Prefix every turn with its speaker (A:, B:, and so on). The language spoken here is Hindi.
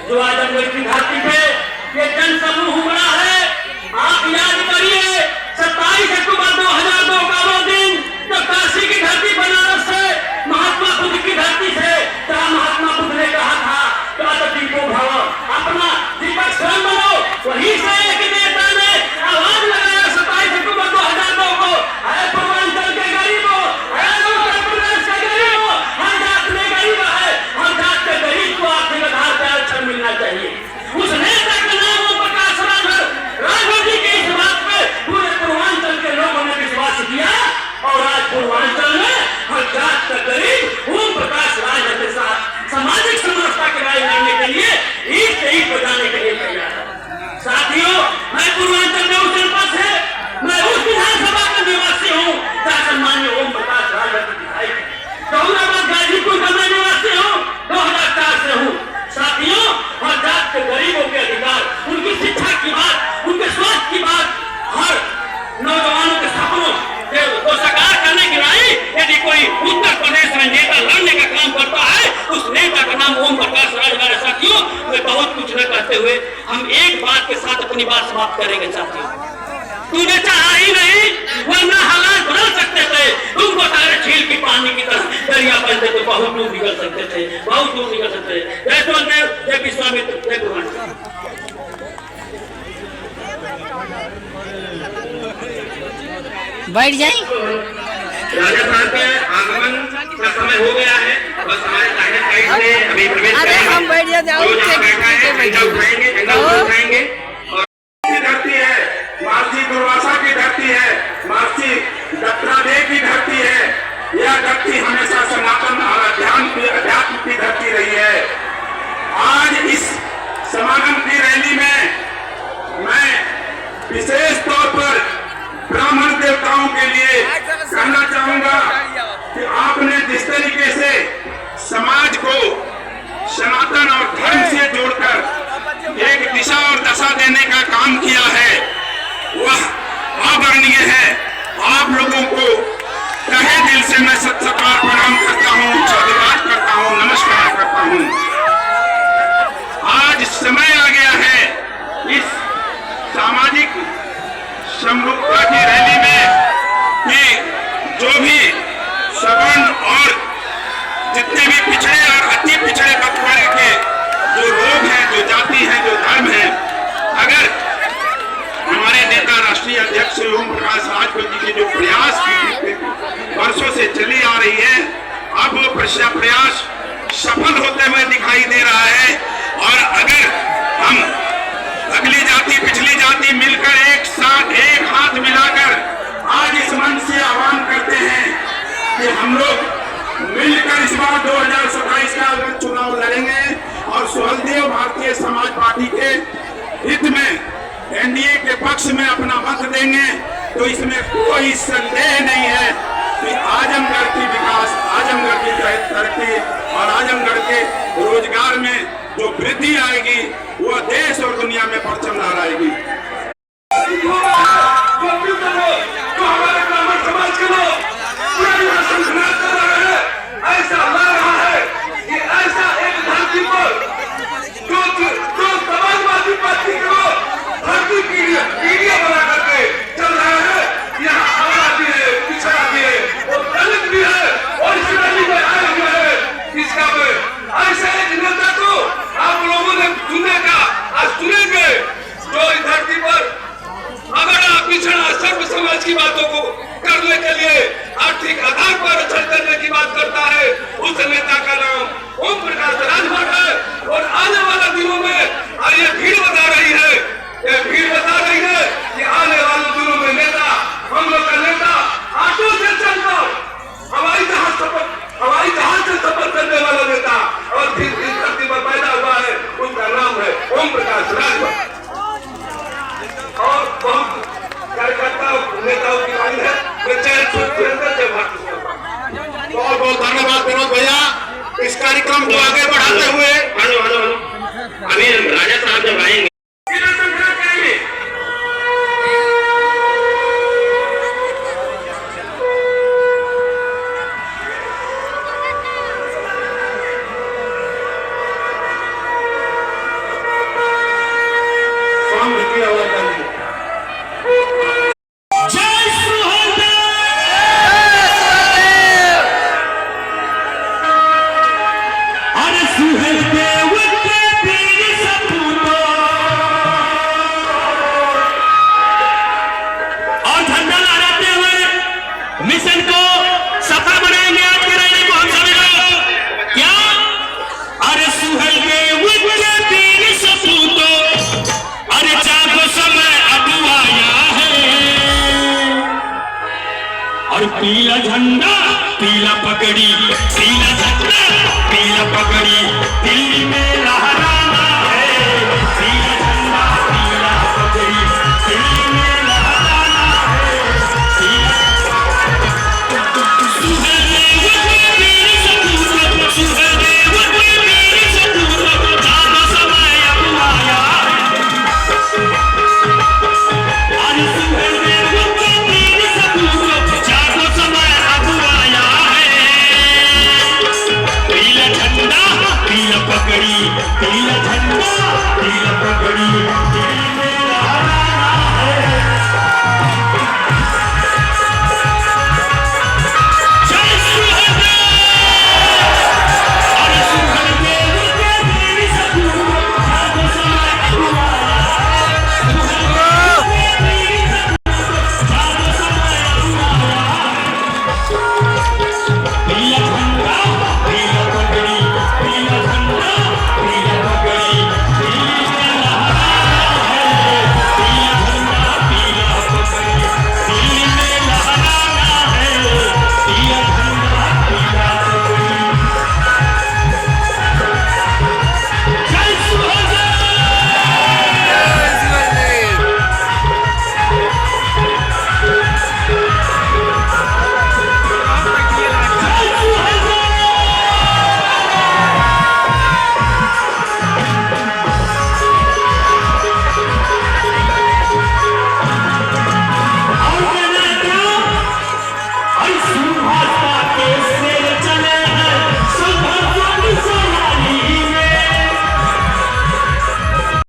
A: जो आजमगढ़ की धरती पे ये जन समूह उमड़ा है। आप याद करिए 27 अक्टूबर 2002 का वो दिन जब काशी की धरती बनारस से महात्मा बुद्ध की धरती से जहाँ महात्मा बुद्ध ने कहा था को भाव अपना दीपक स्वयं बनो, वहीं से एक नेता ने आवाज लगाया 27 अक्टूबर 2002 को, अरे पूर्वांचल के गरीबों, अरे उत्तर प्रदेश के गरीबों, हर जात में गरीब है, हर जात के गरीब को आर्थिक आधार पर आरक्षण मिलना चाहिए। उस नेता का नाम ओम प्रकाश राघव जी के इस बात पे पूरे पूर्वांचल के लोगों ने विश्वास किया और आज पूर्वांचल में हर जात का गरीब ओम प्रकाश राघव के साथ सामाजिक समरसता की राय लेने के लिए ईट से ईट बजाने के लिए तैयार है। साथियों, मैं पूर्वांचल में उस जनपद से, मैं उस विधानसभा का निवासी हूँ जहाँ सम्मान्य ओम प्रकाश राघव की विधायक है। दौराबाद गाजीपुर का मैं निवासी हूँ, 2004 से हूँ। साथियों, हर जात के गरीबों के अधिकार, उनकी शिक्षा की बात, उनके स्वास्थ्य की बात, हर नौजवानों के सपनों को साकार करने की राय यदि कोई उत्तर प्रदेश में नेता लड़ने का काम करता है, उस नेता का नाम ओम प्रकाश राघव है। साथियों, मैं बहुत कुछ न कहते हुए हम एक बात के साथ अपनी बात समाप्त करेंगे। साथियों, तूने चाहा ही नहीं, वरना हालात बदल सकते थे। तुमको सारे झील की पानी की तरह दरिया बनते तो बहुत दूर निकल सकते थे, बहुत दूर निकल सकते थे। जय सोनदेव, जय विश्वामित्र, जय गुरुनानक।
B: बैठ जाए।
A: राजा साहब के आगमन का समय हो गया है, बस हमारे दाहिने साइड से अभी प्रवेश करेंगे।
B: हम बैठ जाते हैं,
A: झंडा उठाएंगे, झंडा उठाएंगे। और की धरती है, महर्षि दुर्वासा की धरती है, महर्षि दत्तात्रेय की धरती है। यह धरती हमेशा सनातन और अध्यात्म की धरती रही है। आज इस समागम की रैली में मैं विशेष तौर पर ब्राह्मण देवताओं के लिए कहना चाहूंगा कि आपने जिस तरीके से समाज को सनातन और धर्म से जोड़कर एक दिशा और दशा देने का काम किया है, वह आदरणीय है। आप लोगों को तहे दिल से मैं सत्कार प्रणाम करता हूँ, साधुवाद करता हूँ, नमस्कार करता हूँ। आज समय आ गया है इस सामाजिक समरूपता की रैली में कि जो भी सवर्ण और जितने भी पिछड़े और अति पिछड़े वर्ग के जो लोग हैं, जो जाति हैं, जो धर्म हैं, अगर हमारे नेता राष्ट्रीय अध्यक्ष ओम प्रकाश राघव जी के जो प्रयास की वर्षों से चली आ रही है, अब वो प्रयास सफल होते हुए दिखाई दे रहा है। और अगर हम अगली जाति पिछली जाति मिलकर एक साथ एक हाथ मिलाकर आज इस मंच से आह्वान करते हैं कि हम लोग मिलकर इस बार 2027 का चुनाव लड़ेंगे और सुहलदेव भारतीय समाज पार्टी के हित में एनडीए के पक्ष में अपना मत देंगे, तो इसमें कोई संदेह नहीं है कि आजमगढ़ की विकास, आजमगढ़ की तरक्की और आजमगढ़ के रोजगार में जो वृद्धि आएगी वह देश और दुनिया में परचम लहराएगी। जो हमारे ब्राह्मण समाज के लोग संघर्ष कर रहे हैं, ऐसा लग रहा है कि ऐसा एक धरती पर जो समाजवादी पार्टी के लोग धरती पीढ़ियां बना करके चल रहे हैं, यहाँ आवारा भी है, पिछड़ा भी है और दलित भी है और इस रैली में आए हुए हैं। इसका ऐसा एक नेता को आप लोगों ने चुनेगा, आज चुनेंगे जो इस धरती पर अगड़ा पिछड़ा सर्व समाज की बातों को करने के लिए आर्थिक आधार पर रक्षण करने की बात करता है। उस नेता का नाम ओम प्रकाश राघव है। और आने वाले दिनों में ये भीड़ बता रही है, ये भीड़ बता रही है कि आने वाले दिनों में नेता, हम लोग का नेता ऑटो से चलकर हवाई जहाज से सफर करने वाला नेता और फिर इस धरती पर पैदा हुआ है, उसका नाम है ओम प्रकाश राघव। और बहुत कार्यकर्ताओं नेताओं की वाणी है, मैं बहुत बहुत धन्यवाद विनोद भैया। इस कार्यक्रम को आगे बढ़ाते हुए अभी राजा साहब जब आएंगे पीला झंडा पीला पगड़ी पीला झंडा पीला पगड़ी दिल्ली में